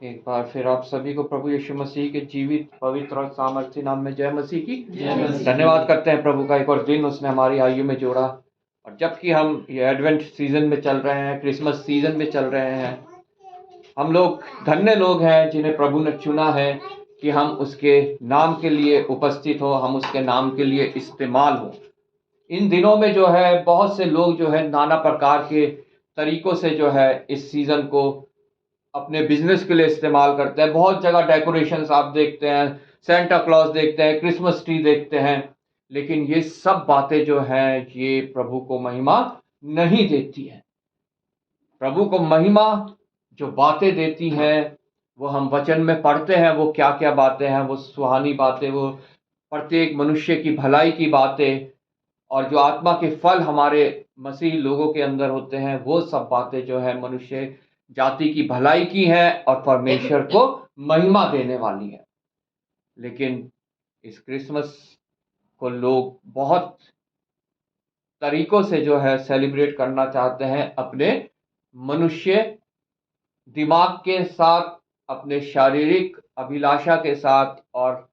एक बार फिर आप सभी को प्रभु यीशु मसीह के जीवित पवित्र और सामर्थ्य नाम में जय मसीह की धन्यवाद करते हैं। प्रभु का एक और दिन उसने हमारी आयु में जोड़ा, और जबकि हम ये एडवेंट सीजन में चल रहे हैं, क्रिसमस सीजन में चल रहे हैं, हम लोग धन्य लोग हैं जिन्हें प्रभु ने चुना है कि हम उसके नाम के लिए उपस्थित हो, हम उसके नाम के लिए इस्तेमाल हो। इन दिनों में जो है बहुत से लोग जो है नाना प्रकार के तरीकों से जो है इस सीजन को अपने बिजनेस के लिए इस्तेमाल करते हैं। बहुत जगह डेकोरेशंस आप देखते हैं, सेंटा क्लॉज देखते हैं, क्रिसमस ट्री देखते हैं, लेकिन ये सब बातें जो हैं ये प्रभु को महिमा नहीं देती हैं। प्रभु को महिमा जो बातें देती हैं वो हम वचन में पढ़ते हैं। वो क्या क्या बातें हैं? वो सुहानी बातें, वो प्रत्येक मनुष्य की भलाई की बातें, और जो आत्मा के फल हमारे मसीही लोगों के अंदर होते हैं, वो सब बातें जो है मनुष्य जाति की भलाई की है और परमेश्वर को महिमा देने वाली है। लेकिन इस क्रिसमस को लोग बहुत तरीकों से जो है सेलिब्रेट करना चाहते हैं, अपने मनुष्य दिमाग के साथ, अपने शारीरिक अभिलाषा के साथ और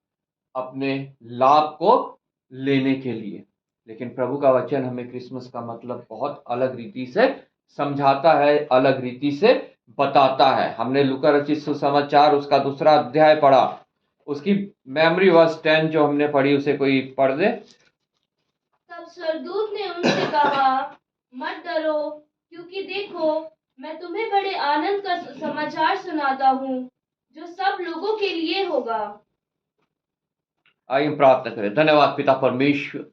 अपने लाभ को लेने के लिए। लेकिन प्रभु का वचन हमें क्रिसमस का मतलब बहुत अलग रीति से समझाता है, अलग रीति से बताता है। हमने लूका रचित सुसमाचार उसका 2 अध्याय पढ़ा, उसकी मेमोरी वर्स 10 जो हमने पढ़ी उसे कोई पढ़ दे। तब स्वर्गदूत ने उनसे कहा, मत डरो, क्योंकि देखो मैं तुम्हें बड़े आनंद का समाचार सुनाता हूँ जो सब लोगों के लिए होगा। आइए प्रार्थना करें। धन्यवाद पिता परमेश्वर,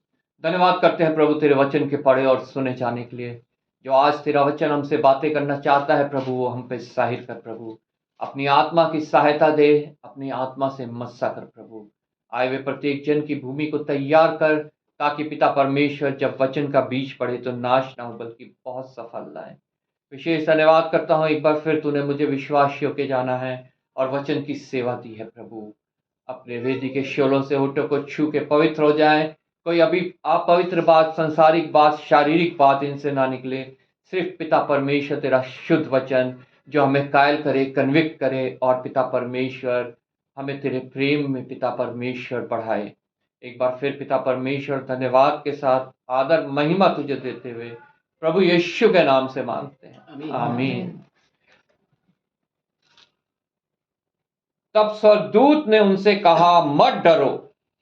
धन्यवाद करते हैं प्रभु तेरे वचन के पढ़े और सुने जाने के लिए। जो आज तेरा वचन हमसे बातें करना चाहता है प्रभु, वो हम पे जाहिर कर प्रभु। अपनी आत्मा की सहायता दे, अपनी आत्मा से मस्सा कर प्रभु। आए हुए प्रत्येक जन की भूमि को तैयार कर, ताकि पिता परमेश्वर जब वचन का बीज पड़े तो नाश ना हो बल्कि बहुत सफल लाए। विशेष धन्यवाद करता हूँ, एक बार फिर तूने मुझे विश्वासियों के जाना है और वचन की सेवा दी है प्रभु। अपने वेदी के शोलों से होठों को छू के पवित्र हो जाए। कोई अभी अपवित्र बात, संसारिक बात, शारीरिक बात इनसे ना निकले। सिर्फ पिता परमेश्वर तेरा शुद्ध वचन जो हमें कायल करे, कन्विक्ट करे, और पिता परमेश्वर हमें तेरे प्रेम में पिता परमेश्वर बढ़ाए। एक बार फिर पिता परमेश्वर धन्यवाद के साथ आदर महिमा तुझे देते हुए प्रभु यीशु के नाम से मांगते हैं, आमीन। तब स्वर्गदूत ने उनसे कहा, मत डरो,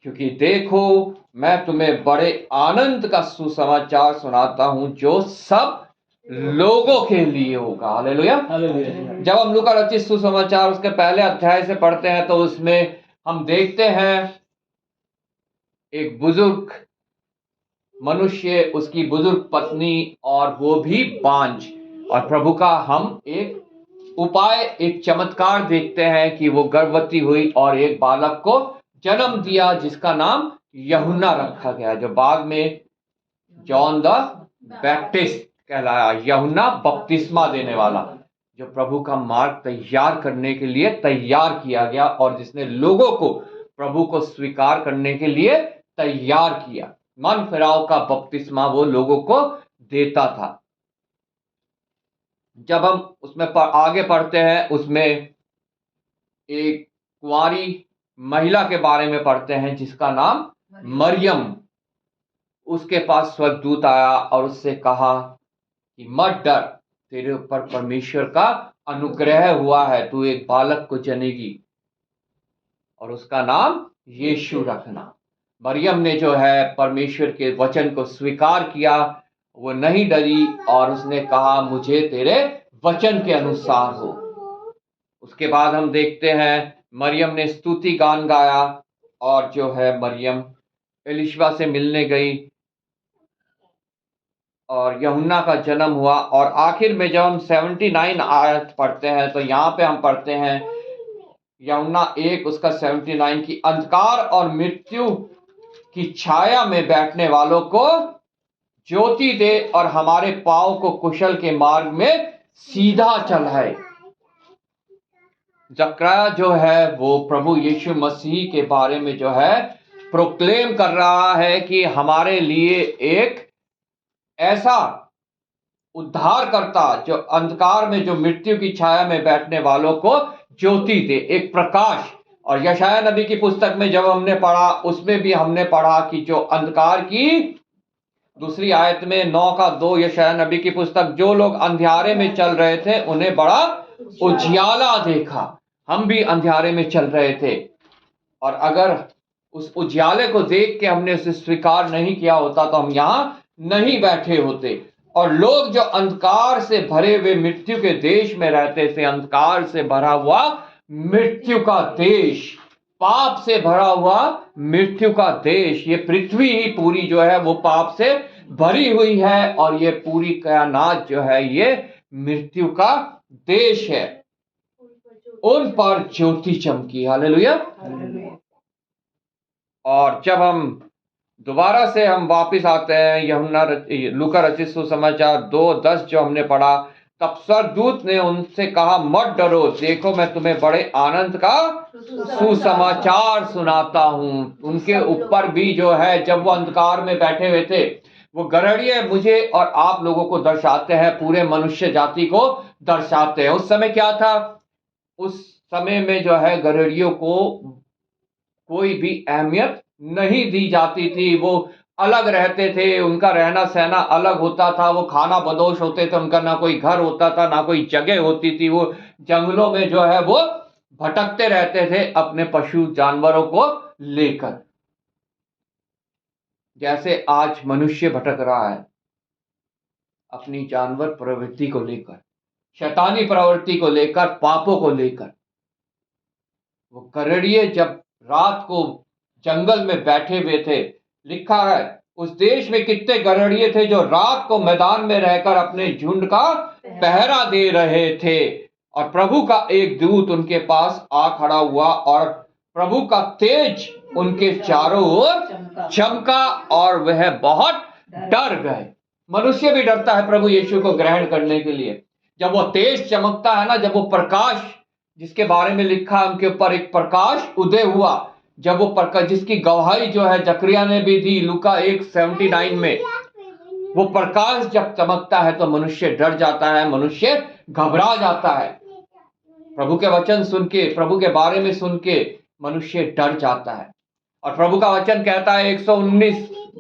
क्योंकि देखो मैं तुम्हें बड़े आनंद का सुसमाचार सुनाता हूं जो सब लोगों के लिए होगा। हालेलुया। जब हम लूका रचित सुसमाचार उसके पहले अध्याय से पढ़ते हैं तो उसमें हम देखते हैं एक बुजुर्ग मनुष्य, उसकी बुजुर्ग पत्नी, और वो भी बांझ, और प्रभु का हम एक उपाय, एक चमत्कार देखते हैं कि वो गर्भवती हुई और एक बालक को जन्म दिया जिसका नाम यूहन्ना रखा गया, जो बाद में जॉन द बैप्टिस्ट कहलाया। यूहन्ना बपतिस्मा देने वाला, जो प्रभु का मार्ग तैयार करने के लिए तैयार किया गया और जिसने लोगों को प्रभु को स्वीकार करने के लिए तैयार किया। मन फिराव का बपतिस्मा वो लोगों को देता था। जब हम उसमें आगे पढ़ते हैं, उसमें एक कुंवारी महिला के बारे में पढ़ते हैं जिसका नाम मरियम। उसके पास स्वर्गदूत आया और उससे कहा कि मत डर, तेरे ऊपर परमेश्वर का अनुग्रह हुआ है, तू एक बालक को जनेगी और उसका नाम यीशु रखना। मरियम ने जो है परमेश्वर के वचन को स्वीकार किया, वो नहीं डरी और उसने कहा, मुझे तेरे वचन के अनुसार हो। उसके बाद हम देखते हैं मरियम ने स्तुति गान गाया, और जो है मरियम एलिशबा से मिलने गई और यूहन्ना का जन्म हुआ। और आखिर में जब हम 79 आयत पढ़ते हैं तो यहाँ पे हम पढ़ते हैं यूहन्ना 1 उसका 79 की, अंधकार और मृत्यु की छाया में बैठने वालों को ज्योति दे और हमारे पांव को कुशल के मार्ग में सीधा चलाए। जकरिया जो है वो प्रभु यीशु मसीह के बारे में जो है प्रोक्लेम कर रहा है कि हमारे लिए एक ऐसा उद्धार करता जो अंधकार में, जो मृत्यु की छाया में बैठने वालों को ज्योति थे, एक प्रकाश। और यशायाह नबी की पुस्तक में जब हमने पढ़ा, उसमें भी हमने पढ़ा कि जो अंधकार की दूसरी आयत में 9:2 यशायाह नबी की पुस्तक, जो लोग अंधियारे में चल रहे थे उन्हें बड़ा उजियाला देखा। हम भी अंधियारे में चल रहे थे, और अगर उस उजियाले को देख के हमने उसे स्वीकार नहीं किया होता तो हम यहां नहीं बैठे होते। और लोग जो अंधकार से भरे हुए मृत्यु के देश में रहते थे, अंधकार से भरा हुआ मृत्यु का देश, पाप से भरा हुआ मृत्यु का देश, ये पृथ्वी ही पूरी जो है वो पाप से भरी हुई है, और ये पूरी कायनात जो है ये मृत्यु का देश है। उन पर ज्योति चमकी। हालेलुया। और जब हम दोबारा से हम वापस आते हैं लूका रचित सुसमाचार 2:10 जो हमने पढ़ा, तब स्वर्गदूत ने उनसे कहा, मत डरो, देखो मैं तुम्हें बड़े आनंद का सुसमाचार सुनाता हूं। उनके ऊपर भी जो है, जब वो अंधकार में बैठे हुए थे, वो गड़रिये मुझे और आप लोगों को दर्शाते हैं, पूरे मनुष्य जाति को दर्शाते हैं। उस समय क्या था? उस समय में जो है गड़रियों को कोई भी अहमियत नहीं दी जाती थी। वो अलग रहते थे, उनका रहना सहना अलग होता था, वो खाना बदोश होते थे, उनका ना कोई घर होता था, ना कोई जगह होती थी। वो जंगलों में जो है वो भटकते रहते थे अपने पशु जानवरों को लेकर, जैसे आज मनुष्य भटक रहा है अपनी जानवर प्रवृत्ति को लेकर, शैतानी प्रवृत्ति को लेकर, पापों को लेकर। वो गड़रिये जब रात को जंगल में बैठे हुए थे, लिखा है उस देश में कितने गड़रिये थे जो रात को मैदान में रहकर अपने झुंड का पहरा दे रहे थे। और प्रभु का एक दूत उनके पास आ खड़ा हुआ, और प्रभु का तेज उनके चारों ओर चमका, और वह बहुत डर गए। मनुष्य भी डरता है प्रभु यीशु को ग्रहण करने के लिए। जब वो तेज चमकता है ना, जब वो प्रकाश, जिसके बारे में लिखा है उनके ऊपर एक प्रकाश उदय हुआ, जब वो प्रकाश, जिसकी गवाही जो है जकरिया ने भी दी लूका 1:79 में, वो प्रकाश जब चमकता है तो मनुष्य डर जाता है, मनुष्य घबरा जाता है। प्रभु के वचन सुन के, प्रभु के बारे में सुन के मनुष्य डर जाता है। और प्रभु का वचन कहता है 119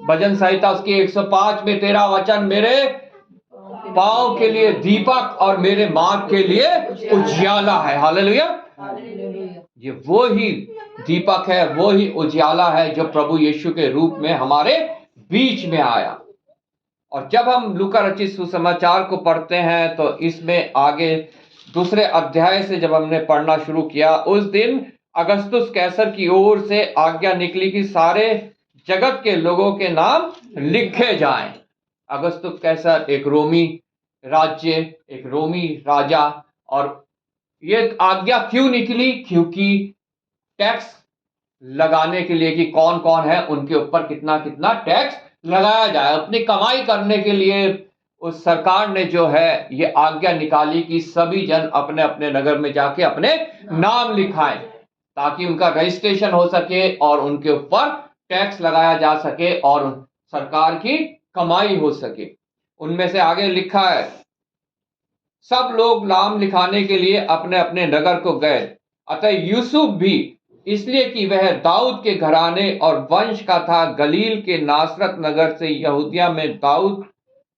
भजन संहिता उसकी 105 में, तेरा वचन मेरे पांव के लिए दीपक और मेरे मार्ग के लिए उजियाला है। हालेलुया। ये वो ही दीपक है, वो ही उजियाला है जो प्रभु यीशु के रूप में हमारे बीच में आया। और जब हम लूका रचित सुसमाचार को पढ़ते हैं तो इसमें आगे दूसरे अध्याय से जब हमने पढ़ना शुरू किया, उस दिन अगस्तुस कैसर की ओर से आज्ञा निकली कि सारे जगत के लोगों के नाम लिखे जाएं। अगस्तुस कैसर एक रोमी राज्य, एक रोमी राजा, और ये आज्ञा क्यों निकली? क्योंकि टैक्स लगाने के लिए, कि कौन कौन है उनके ऊपर कितना कितना टैक्स लगाया जाए। अपनी कमाई करने के लिए उस सरकार ने जो है ये आज्ञा निकाली कि सभी जन अपने अपने नगर में जाके अपने नाम लिखाएं, ताकि उनका रजिस्ट्रेशन हो सके और उनके ऊपर टैक्स लगाया जा सके और सरकार की कमाई हो सके। उनमें से आगे लिखा है, सब लोग नाम लिखाने के लिए अपने अपने नगर को गए। अतः यूसुफ भी, इसलिए कि वह दाऊद के घराने और वंश का था, गलील के नासरत नगर से यहूदिया में दाऊद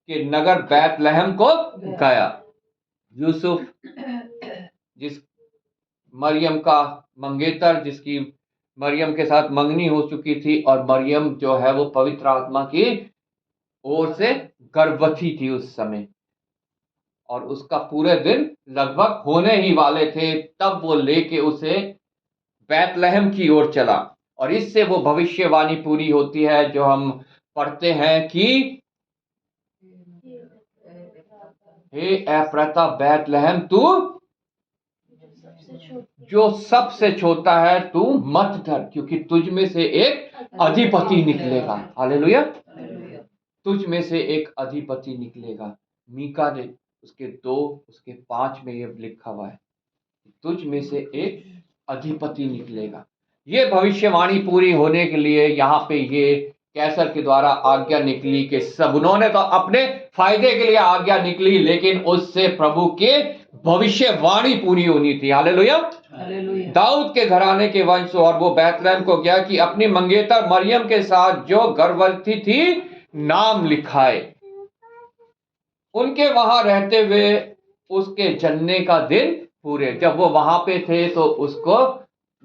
के नगर बैतलहम को गया। यूसुफ, जिस मरियम का मंगेतर, जिसकी मरियम के साथ मंगनी हो चुकी थी, और मरियम जो है वो पवित्र आत्मा की ओर से गर्भवती थी उस समय, और उसका पूरे दिन लगभग होने ही वाले थे, तब वो लेके उसे बैतलहम की ओर चला। और इससे वो भविष्यवाणी पूरी होती है जो हम पढ़ते हैं कि हे एफ्राता बैतलहम, तू जो सबसे छोटा है तू मत डर, क्योंकि तुझ में से एक अधिपति निकलेगा। हालेलुया। तुझ में से एक अधिपति निकलेगा। मीका ने उसके 2 उसके 5 में ये लिखा हुआ है, तुझ में से एक अधिपति निकलेगा। ये भविष्यवाणी पूरी होने के लिए यहाँ पे ये कैसर के द्वारा आज्ञा निकली कि सब, उन्होंने तो अपने फायदे के लिए आज्ञा निकली, लेकिन उससे प्रभु के भविष्यवाणी पूरी होनी थी। हालेलुया। हालेलुया। दाऊद के घराने के वंश, और वो बैतलहम को गया कि अपनी मंगेतर मरियम के साथ जो गर्भवती थी नाम लिखाए। उनके वहां रहते हुए उसके जन्ने का दिन पूरे, जब वो वहां पे थे तो उसको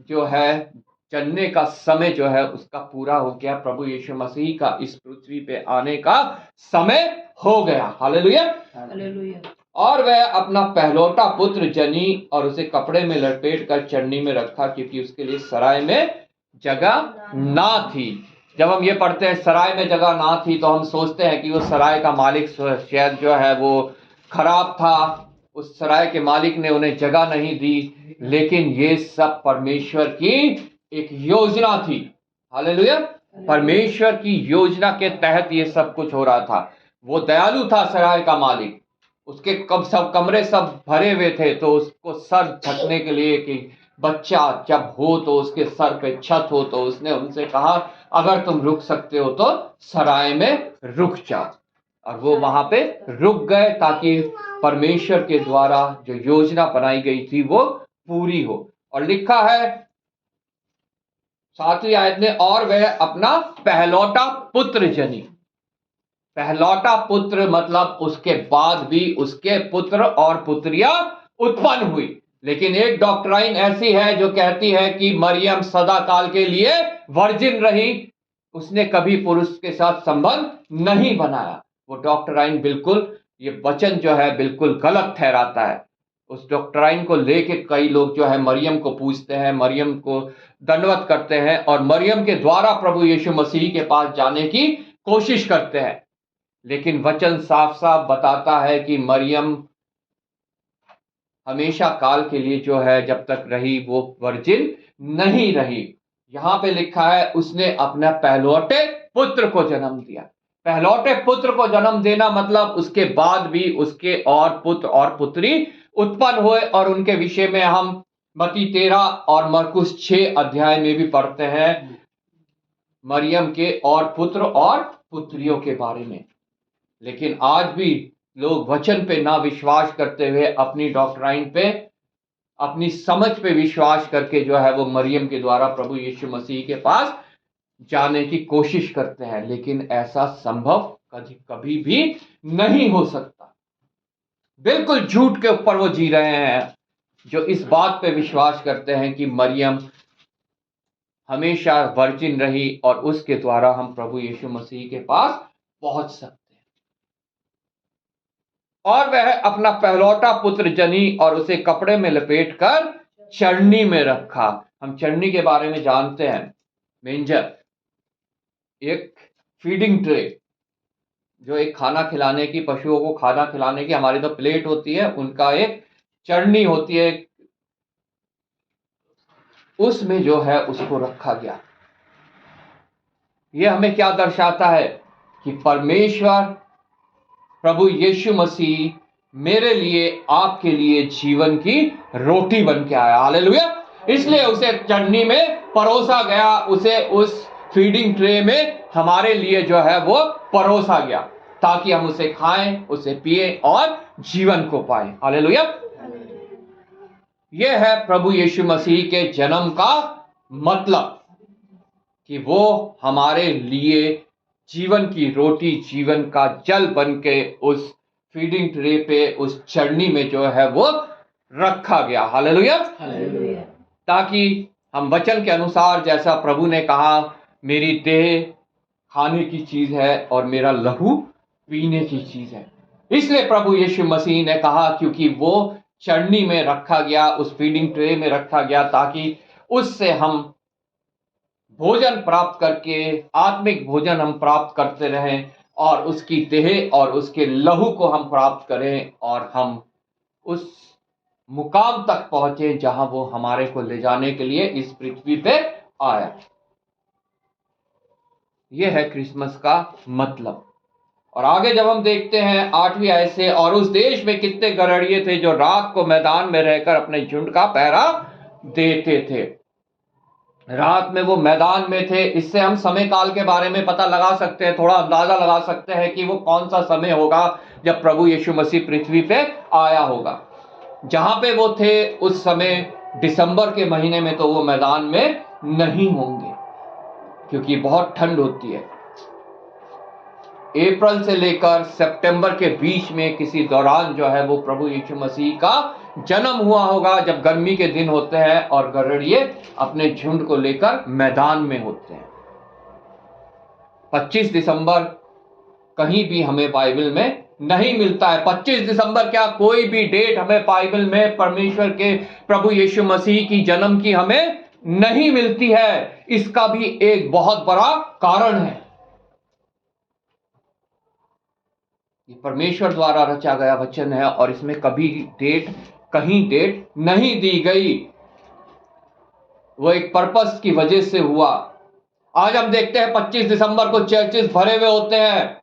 जो है जन्ने का समय जो है उसका पूरा हो गया। प्रभु यीशु मसीह का इस पृथ्वी पे आने का समय हो गया। हालेलुया। हालेलुया। और वह अपना पहलौठा पुत्र जनी और उसे कपड़े में लपेट कर चरनी में रखा, क्योंकि उसके लिए सराय में जगह ना थी। जब हम ये पढ़ते हैं सराय में जगह ना थी, तो हम सोचते हैं कि वो सराय का मालिक शायद जो है वो खराब था, उस सराय के मालिक ने उन्हें जगह नहीं दी। लेकिन ये सब परमेश्वर की एक योजना थी। हालेलुया। परमेश्वर की योजना के तहत ये सब कुछ हो रहा था। वो दयालु था सराय का मालिक, उसके सब कमरे सब भरे हुए थे, तो उसको सर ढकने के लिए कि बच्चा जब हो तो उसके सर पे छत हो, तो उसने उनसे कहा अगर तुम रुक सकते हो तो सराय में रुक जाओ। और वो वहां पे रुक गए ताकि परमेश्वर के द्वारा जो योजना बनाई गई थी वो पूरी हो। और लिखा है 7वीं आयत में, और वह अपना पहलौठा पुत्र जनी। पहलौठा पुत्र मतलब उसके बाद भी उसके पुत्र और पुत्रियां उत्पन्न हुई। लेकिन एक डॉक्ट्राइन ऐसी है जो कहती है कि मरियम सदा काल के लिए वर्जिन रही, उसने कभी पुरुष के साथ संबंध नहीं बनाया। वो डॉक्ट्राइन बिल्कुल, ये वचन जो है बिल्कुल गलत ठहराता है। उस डॉक्ट्राइन को लेके कई लोग जो है मरियम को पूछते हैं, मरियम को दंडवत करते हैं और मरियम के द्वारा प्रभु यीशु मसीह के पास जाने की कोशिश करते हैं। लेकिन वचन साफ साफ बताता है कि मरियम हमेशा काल के लिए जो है जब तक रही वो वर्जिन नहीं रही। यहां पे लिखा है उसने अपने पहलौठे पुत्र को जन्म दिया। पहलौठे पुत्र को जन्म देना मतलब उसके बाद भी उसके और पुत्र और पुत्री उत्पन्न हुए। और उनके विषय में हम मत्ती 13 और मरकुस 6 अध्याय में भी पढ़ते हैं मरियम के और पुत्र और पुत्रियों के बारे में। लेकिन आज भी लोग वचन पे ना विश्वास करते हुए अपनी डॉक्ट्राइन पे, अपनी समझ पे विश्वास करके जो है वो मरियम के द्वारा प्रभु यीशु मसीह के पास जाने की कोशिश करते हैं। लेकिन ऐसा संभव कभी भी नहीं हो सकता। बिल्कुल झूठ के ऊपर वो जी रहे हैं जो इस बात पे विश्वास करते हैं कि मरियम हमेशा वर्जिन रही और उसके द्वारा हम प्रभु यीशु मसीह के पास पहुंच सकते हैं। और वह अपना पहलौठा पुत्र जनी और उसे कपड़े में लपेटकर चरनी में रखा। हम चरनी के बारे में जानते हैं, मेंजर, एक फीडिंग ट्रे, जो एक खाना खिलाने की, पशुओं को खाना खिलाने की, हमारी तो प्लेट होती है, उनका एक चरनी होती है, उसमें जो है उसको रखा गया। यह हमें क्या दर्शाता है कि परमेश्वर प्रभु यीशु मसीह मेरे लिए, आपके लिए जीवन की रोटी बन के आया। हालेलुया। इसलिए उसे चटनी में परोसा गया, उसे उस फीडिंग ट्रे में हमारे लिए जो है वो परोसा गया ताकि हम उसे खाएं, उसे पिए और जीवन को पाएं। हालेलुया। यह है प्रभु यीशु मसीह के जन्म का मतलब, कि वो हमारे लिए जीवन की रोटी, जीवन का जल बन के उस फीडिंग ट्रे पे, उस चरनी में जो है वो रखा गया। हालेलुया। ताकि हम वचन के अनुसार, जैसा प्रभु ने कहा, मेरी देह खाने की चीज है और मेरा लहू पीने की चीज है। इसलिए प्रभु यीशु मसीह ने कहा, क्योंकि वो चरनी में रखा गया, उस फीडिंग ट्रे में रखा गया, ताकि उससे हम भोजन प्राप्त करके, आत्मिक भोजन हम प्राप्त करते रहें और उसकी देह और उसके लहू को हम प्राप्त करें और हम उस मुकाम तक पहुंचे जहां वो हमारे को ले जाने के लिए इस पृथ्वी पे आया। यह है क्रिसमस का मतलब। और आगे जब हम देखते हैं 8वीं आयत से, और उस देश में कितने गड़रिये थे जो रात को मैदान में रहकर अपने झुंड का पहरा देते थे। रात में वो मैदान में थे। इससे हम समय काल के बारे में पता लगा सकते हैं, थोड़ा अंदाजा लगा सकते हैं कि वो कौन सा समय होगा जब प्रभु यीशु मसीह पृथ्वी पे आया होगा। जहां पे वो थे उस समय दिसंबर के महीने में तो वो मैदान में नहीं होंगे, क्योंकि बहुत ठंड होती है। अप्रैल से लेकर सितंबर के बीच में किसी दौरान जो है वो प्रभु यीशु मसीह का जन्म हुआ होगा, जब गर्मी के दिन होते हैं और गड़रिये अपने झुंड को लेकर मैदान में होते हैं। 25 दिसंबर कहीं भी हमें बाइबल में नहीं मिलता है। 25 दिसंबर क्या, कोई भी डेट हमें बाइबल में परमेश्वर के प्रभु यीशु मसीह की जन्म की हमें नहीं मिलती है। इसका भी एक बहुत बड़ा कारण है। ये परमेश्वर द्वारा रचा गया वचन है और इसमें कभी कहीं डेट नहीं दी गई। वो एक पर्पस की वजह से हुआ। आज हम देखते हैं 25 दिसंबर को चर्चेस भरे हुए होते हैं।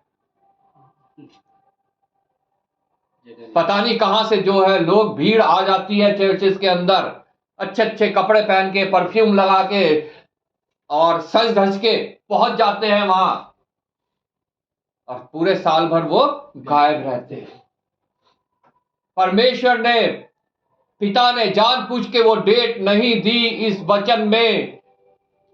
पता नहीं कहां से जो है लोग, भीड़ आ जाती है चर्चेस के अंदर, अच्छे अच्छे कपड़े पहन के, परफ्यूम लगा के और सज धज के पहुंच जाते हैं वहां, और पूरे साल भर वो गायब रहते हैं। परमेश्वर ने, पिता ने जानबूझ के वो डेट नहीं दी इस वचन में,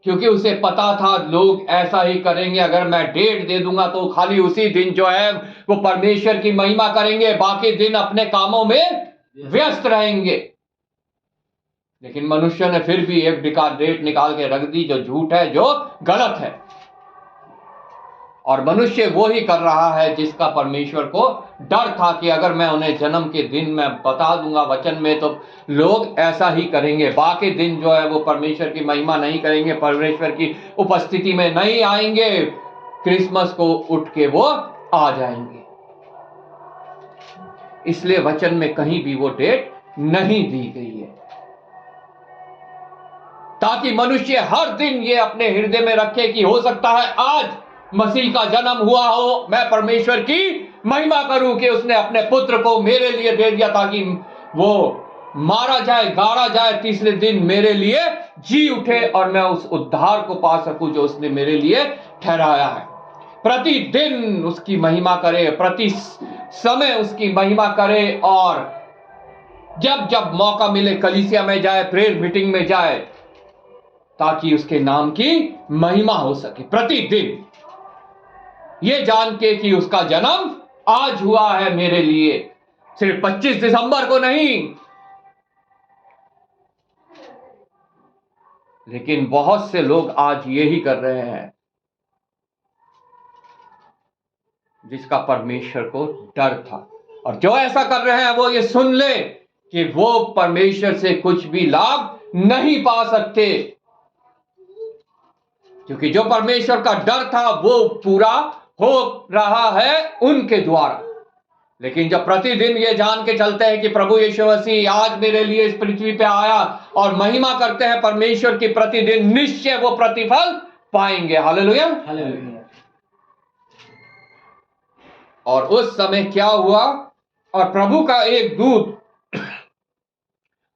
क्योंकि उसे पता था लोग ऐसा ही करेंगे। अगर मैं डेट दे दूंगा तो खाली उसी दिन जो है वो परमेश्वर की महिमा करेंगे, बाकी दिन अपने कामों में व्यस्त रहेंगे। लेकिन मनुष्य ने फिर भी एक डेट निकाल के रख दी जो झूठ है, जो गलत है। और मनुष्य वो ही कर रहा है जिसका परमेश्वर को डर था कि अगर मैं उन्हें जन्म के दिन मैं बता दूंगा वचन में तो लोग ऐसा ही करेंगे, बाकी दिन जो है वो परमेश्वर की महिमा नहीं करेंगे, परमेश्वर की उपस्थिति में नहीं आएंगे, क्रिसमस को उठ के वो आ जाएंगे। इसलिए वचन में कहीं भी वो डेट नहीं दी गई है, ताकि मनुष्य हर दिन ये अपने हृदय में रखे कि हो सकता है आज मसीह का जन्म हुआ हो, मैं परमेश्वर की महिमा करूं कि उसने अपने पुत्र को मेरे लिए दे दिया ताकि वो मारा जाए, गाड़ा जाए, तीसरे दिन मेरे लिए जी उठे और मैं उस उद्धार को पा सकूं जो उसने मेरे लिए ठहराया है। प्रतिदिन उसकी महिमा करे, प्रति समय उसकी महिमा करे, और जब जब मौका मिले कलीसिया में जाए, प्रेयर मीटिंग में जाए, ताकि उसके नाम की महिमा हो सके। प्रतिदिन ये जान के कि उसका जन्म आज हुआ है मेरे लिए, सिर्फ 25 दिसंबर को नहीं। लेकिन बहुत से लोग आज यही कर रहे हैं जिसका परमेश्वर को डर था, और जो ऐसा कर रहे हैं वो ये सुन ले कि वो परमेश्वर से कुछ भी लाभ नहीं पा सकते, क्योंकि जो परमेश्वर का डर था वो पूरा हो रहा है उनके द्वारा। लेकिन जब प्रतिदिन ये जान के चलते हैं कि प्रभु यीशु मसीह आज मेरे लिए इस पृथ्वी पे आया और महिमा करते हैं परमेश्वर की, प्रतिदिन निश्चय वो प्रतिफल पाएंगे। Hallelujah, hallelujah. और उस समय क्या हुआ, और प्रभु का एक दूत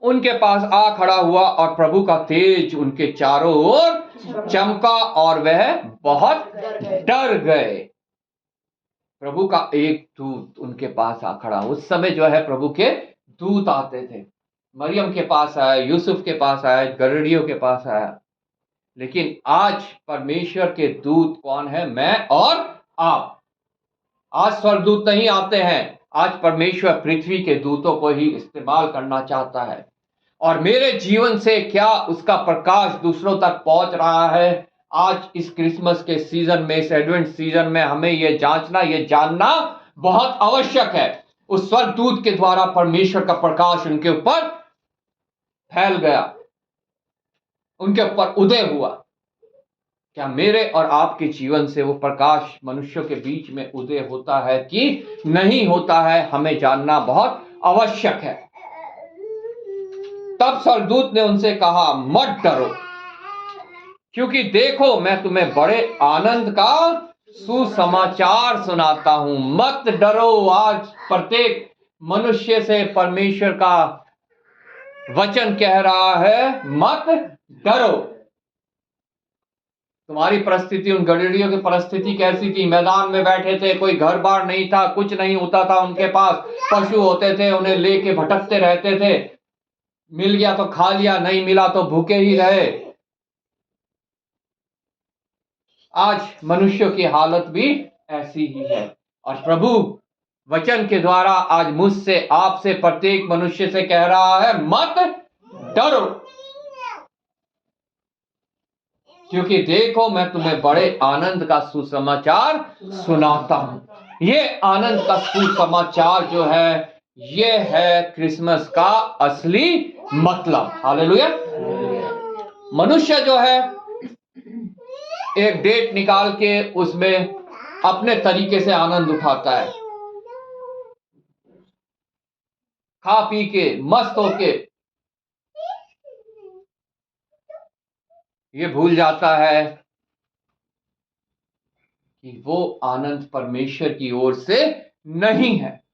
उनके पास आ खड़ा हुआ और प्रभु का तेज उनके चारों ओर चमका और वह बहुत डर गए। प्रभु का एक दूत उनके पास आ खड़ा। उस समय जो है प्रभु के दूत आते थे, मरियम के पास आया, यूसुफ के पास आया, गड़रियों के पास आया। लेकिन आज परमेश्वर के दूत कौन है? मैं और आप। आज स्वर्गदूत नहीं आते हैं, आज परमेश्वर पृथ्वी के दूतों को ही इस्तेमाल करना चाहता है। और मेरे जीवन से क्या उसका प्रकाश दूसरों तक पहुंच रहा है? आज इस क्रिसमस के सीजन में, इस एडवेंट सीजन में हमें यह जांचना, यह जानना बहुत आवश्यक है। उस स्वर्गदूत के द्वारा परमेश्वर का प्रकाश उनके ऊपर फैल गया, उनके ऊपर उदय हुआ। क्या मेरे और आपके जीवन से वो प्रकाश मनुष्यों के बीच में उदय होता है कि नहीं होता है? हमें जानना बहुत आवश्यक है। तब स्वर्गदूत ने उनसे कहा, मत डरो, क्योंकि देखो मैं तुम्हें बड़े आनंद का सुसमाचार सुनाता हूं। मत डरो। आज प्रत्येक मनुष्य से परमेश्वर का वचन कह रहा है, मत डरो। तुम्हारी परिस्थिति, उन गडरियों की परिस्थिति कैसी थी? मैदान में बैठे थे, कोई घर बार नहीं था, कुछ नहीं होता था उनके पास, पशु होते थे, उन्हें लेके भटकते रहते थे, मिल गया तो खा लिया, नहीं मिला तो भूखे ही रहे। आज मनुष्यों की हालत भी ऐसी ही है, और प्रभु वचन के द्वारा आज मुझसे, आपसे, प्रत्येक मनुष्य से कह रहा है, मत डरो, क्योंकि देखो मैं तुम्हें बड़े आनंद का सुसमाचार सुनाता हूं। ये आनंद का सुसमाचार जो है, ये है क्रिसमस का असली मतलब। हालेलुया। मनुष्य जो है एक डेट निकाल के उसमें अपने तरीके से आनंद उठाता है, खा पी के मस्त होके ये भूल जाता है कि वो आनंद परमेश्वर की ओर से नहीं है।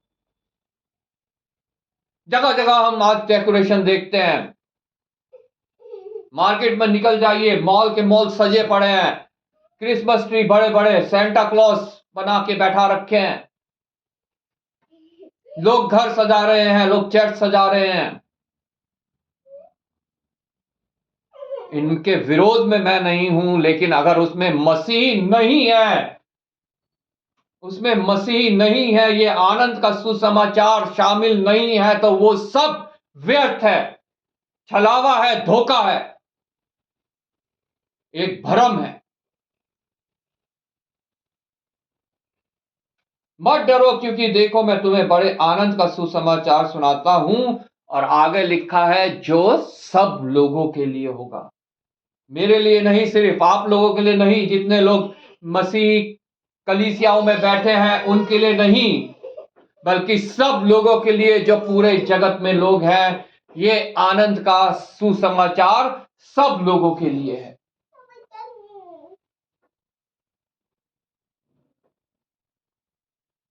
जगह जगह हम आज डेकोरेशन देखते हैं, मार्केट में निकल जाइए, मॉल के मॉल सजे पड़े हैं, क्रिसमस ट्री बड़े बड़े, सेंटा क्लॉज बना के बैठा रखे हैं, लोग घर सजा रहे हैं, लोग चर्च सजा रहे हैं। इनके विरोध में मैं नहीं हूं, लेकिन अगर उसमें मसीह नहीं है, उसमें मसीह नहीं है, ये आनंद का सुसमाचार शामिल नहीं है, तो वो सब व्यर्थ है, छलावा है, धोखा है, एक भ्रम है। मत डरो, क्योंकि देखो मैं तुम्हें बड़े आनंद का सुसमाचार सुनाता हूं। और आगे लिखा है, जो सब लोगों के लिए होगा, मेरे लिए नहीं, सिर्फ आप लोगों के लिए नहीं, जितने लोग मसीह कलीसियाओं में बैठे हैं उनके लिए नहीं, बल्कि सब लोगों के लिए, जो पूरे जगत में लोग हैं। ये आनंद का सुसमाचार सब लोगों के लिए है।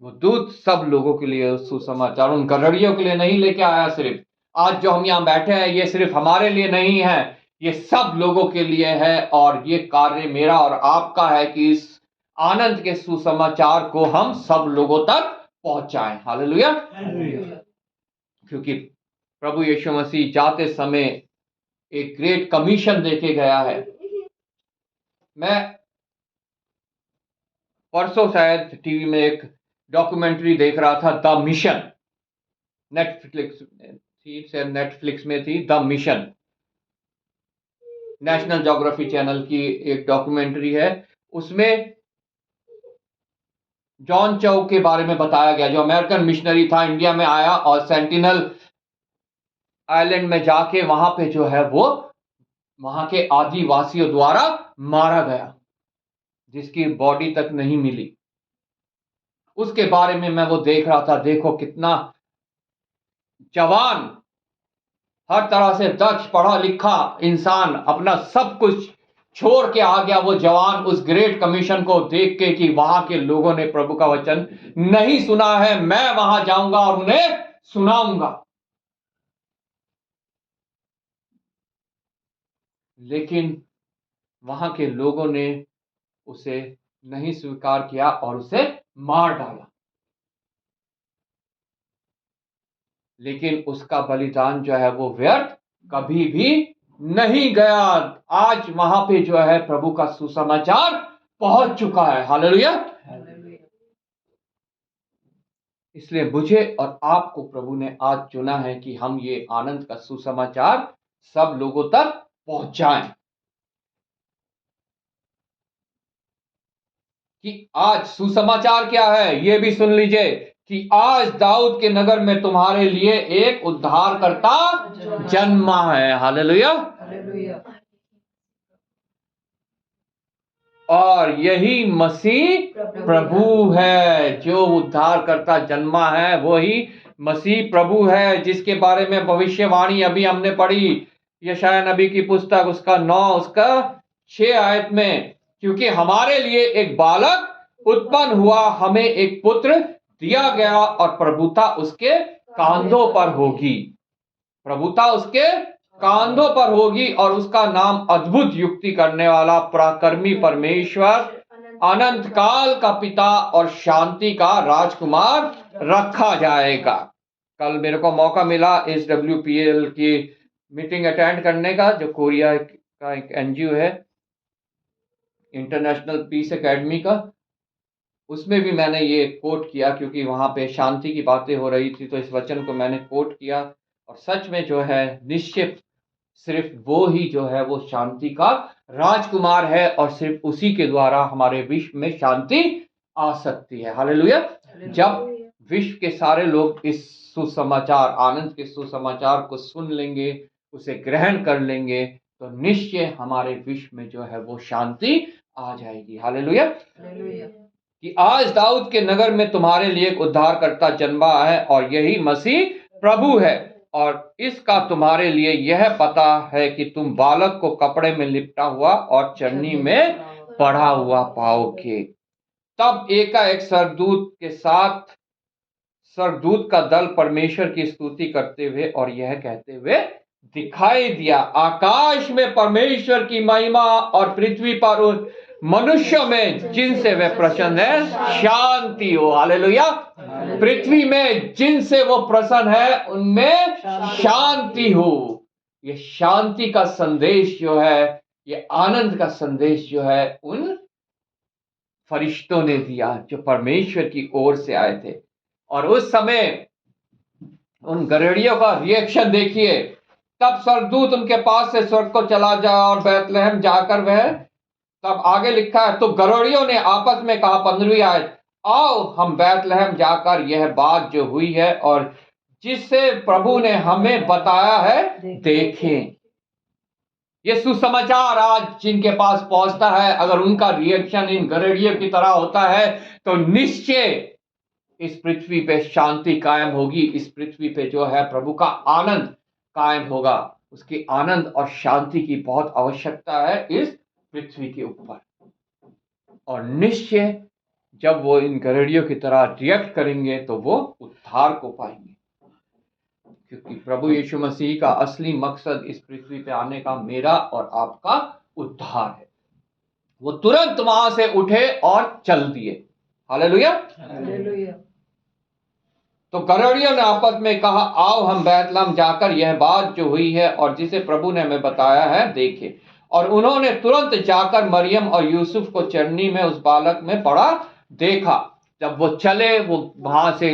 वो दूत सब लोगों के लिए सुसमाचार, उन गड़रियों के लिए नहीं लेके आया सिर्फ। आज जो हम यहां बैठे हैं, ये सिर्फ हमारे लिए नहीं है, ये सब लोगों के लिए है। और ये कार्य मेरा और आपका है कि इस आनंद के सुसमाचार को हम सब लोगों तक पहुंचाएं। हालेलुया। क्योंकि प्रभु यीशु मसीह जाते समय एक ग्रेट कमीशन देके गया है। मैं परसों शायद टीवी में एक डॉक्यूमेंट्री देख रहा था, द मिशन, नेटफ्लिक्स में थी, the mission, national geography channel की एक डॉक्यूमेंट्री है। उसमें जॉन चौ के बारे में बताया गया, जो अमेरिकन मिशनरी था, इंडिया में आया और सेंटिनल आइलैंड में जाके वहां पे जो है वो वहां के आदिवासियों द्वारा मारा गया, जिसकी बॉडी तक नहीं मिली। उसके बारे में मैं वो देख रहा था। देखो कितना जवान, हर तरह से दक्ष, पढ़ा लिखा इंसान अपना सब कुछ छोड़ के आ गया, वो जवान, उस ग्रेट कमीशन को देख के कि वहां के लोगों ने प्रभु का वचन नहीं सुना है, मैं वहां जाऊंगा और उन्हें सुनाऊंगा। लेकिन वहां के लोगों ने उसे नहीं स्वीकार किया और उसे मार डाला। लेकिन उसका बलिदान जो है वो व्यर्थ कभी भी नहीं गया। आज वहां पे जो है प्रभु का सुसमाचार पहुंच चुका है। हालेलुया। इसलिए मुझे और आपको प्रभु ने आज चुना है कि हम ये आनंद का सुसमाचार सब लोगों तक पहुंचाएं। कि आज सुसमाचार क्या है, ये भी सुन लीजिए कि आज दाऊद के नगर में तुम्हारे लिए एक उद्धारकर्ता जन्मा है। हालेलुया। और यही मसीह प्रभु है, जो उद्धारकर्ता जन्मा है वही मसीह प्रभु है, जिसके बारे में भविष्यवाणी अभी हमने पढ़ी, यशायाह नबी की पुस्तक उसका 9 उसका 6 आयत में। क्योंकि हमारे लिए एक बालक उत्पन्न हुआ, हमें एक पुत्र दिया गया और प्रभुता उसके कांधों पर होगी। प्रभुता उसके कांधों पर होगी और उसका नाम अद्भुत युक्ति करने वाला, पराक्रमी परमेश्वर, अनंत काल का पिता और शांति का राजकुमार रखा जाएगा। कल मेरे को मौका मिला इस WPL की मीटिंग अटेंड करने का, जो कोरिया का एक NGO है, इंटरनेशनल पीस एकेडमी का। उसमें भी मैंने ये कोट किया, क्योंकि वहां पे शांति की बातें हो रही थी, तो इस वचन को मैंने कोट किया। और सच में जो है, निश्चित सिर्फ वो ही जो है वो शांति का राजकुमार है, और सिर्फ उसी के द्वारा हमारे विश्व में शांति आ सकती है। हालेलुया। जब विश्व के सारे लोग इस सुसमाचार, आनंद के सुसमाचार को सुन लेंगे, उसे ग्रहण कर लेंगे, तो निश्चय हमारे विश्व में जो है वो शांति आ जाएगी। हालेलुया। कि आज दाऊद के नगर में तुम्हारे लिए एक उद्धारकर्ता जन्मा है, और यही मसीह प्रभु है। और इसका तुम्हारे लिए यह पता है कि तुम बालक को कपड़े में लिपटा हुआ और चरनी में पड़ा हुआ पाओगे। तब एकाएक स्वर्गदूत का दल परमेश्वर की स्तुति करते हुए और यह कहते हुए दिखाई दिया, आकाश में परमेश्वर की महिमा और पृथ्वी पर उन मनुष्यों में जिनसे वे प्रसन्न है शांति हो। हालेलुया। पृथ्वी में जिनसे वो प्रसन्न है उनमें शांति हो। ये शांति का संदेश जो है, ये आनंद का संदेश जो है, उन फरिश्तों ने दिया जो परमेश्वर की ओर से आए थे। और उस समय उन गरेड़ियों का रिएक्शन देखिए। तब स्वर्गदूत उनके पास से स्वर्ग को चला जा और बैतलहम जाकर वह, तब आगे लिखा है, तो गरोड़ियों ने आपस में कहा, 15वीं आयत, आओ हम बैतलहम जाकर यह बात जो हुई है और जिससे प्रभु ने हमें बताया है देखें। ये सुसमाचार आज जिनके पास पहुंचता है, अगर उनका रिएक्शन इन गरोड़ियों की तरह होता है, तो निश्चय इस पृथ्वी पे शांति कायम होगी। इस पृथ्वी पे जो है प्रभु का आनंद कायम होगा। उसकी आनंद और शांति की बहुत आवश्यकता है इस पृथ्वी के ऊपर। और निश्चय जब वो इन गरोड़ियों की तरह रिएक्ट करेंगे तो वो उद्धार को पाएंगे, क्योंकि प्रभु यीशु मसीह का असली मकसद इस पृथ्वी पे आने का मेरा और आपका उद्धार है। वो तुरंत वहां से उठे और चल दिए। हालेलुया। तो गरोड़ियों ने आपस में कहा, आओ हम बैतलहम जाकर यह बात जो हुई है और जिसे प्रभु ने हमें बताया है देखें। और उन्होंने तुरंत जाकर मरियम और यूसुफ को चरनी में उस बालक में पड़ा देखा। जब वो चले, वो वहां से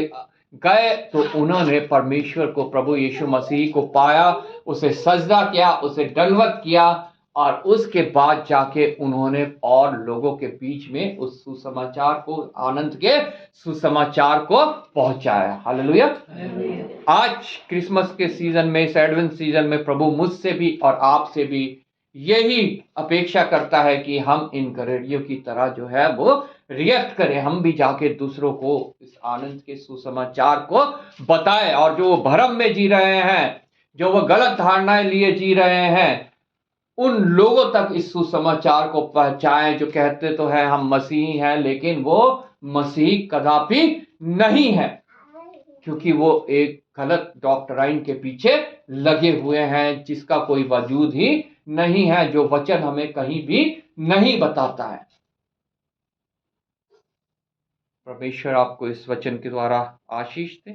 गए, तो उन्होंने परमेश्वर को, प्रभु यीशु मसीह को पाया, उसे सजदा किया, उसे दंडवत किया, और उसके बाद जाके उन्होंने और लोगों के बीच में उस सुसमाचार को, आनंद के सुसमाचार को पहुंचाया। हालेलुया। आज क्रिसमस के सीजन में, इस एडवेंट सीजन में, प्रभु मुझसे भी और आपसे भी यही अपेक्षा करता है कि हम इन गरोड़ियों की तरह जो है वो रिएक्ट करें। हम भी जाके दूसरों को इस आनंद के सुसमाचार को बताएं। और जो भ्रम में जी रहे हैं, जो वो गलत धारणाएं लिए जी रहे हैं, उन लोगों तक इस सुसमाचार को पहुंचाएं जो कहते तो है हम मसीह हैं, लेकिन वो मसीह कदापि नहीं है, क्योंकि वो एक गलत डॉक्ट्राइन के पीछे लगे हुए हैं जिसका कोई वजूद ही नहीं है, जो वचन हमें कहीं भी नहीं बताता है। परमेश्वर आपको इस वचन के द्वारा आशीष दे।